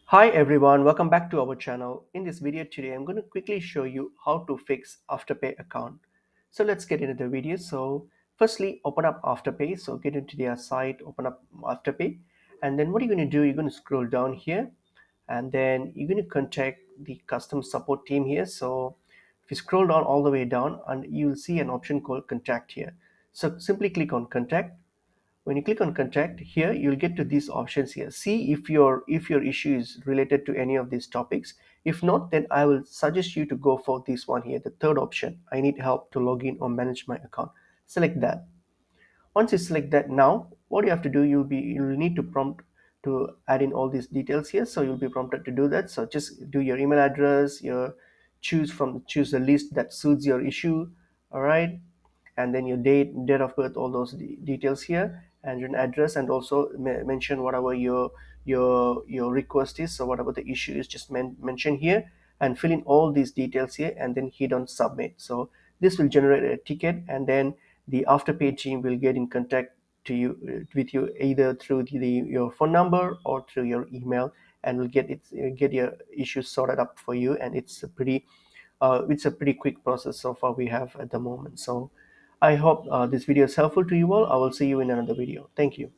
Hi everyone, welcome back to our channel. In this video today, I'm going to quickly show you how to fix Afterpay account. So let's get into the video. So firstly, open up Afterpay. So get into their site, open up Afterpay. And then what you're going to do, you're going to scroll down here and then you're going to contact the customer support team here. So if you scroll down all the way down and you'll see an option called contact here. So simply click on contact. When you click on contact here, you'll get to these options here. See if your issue is related to any of these topics. If not, then I will suggest you to go for this one here, the third option. I need help to log in or manage my account. Select that. Once you select that, now what you have to do, you'll need to prompt to add in all these details here. So you'll be prompted to do that. So just do your email address, your choose the list that suits your issue. All right, and then your date of birth, all those details here, and your address, and also mention whatever your request is. So whatever the issue is, just mention here and fill in all these details here, and then hit on submit. So this will generate a ticket, and then the afterpay team will get in contact to you with you either through your phone number or through your email, and will get your issues sorted up for you. And it's a pretty quick process so far we have at the moment. So I hope this video is helpful to you all. I will see you in another video. Thank you.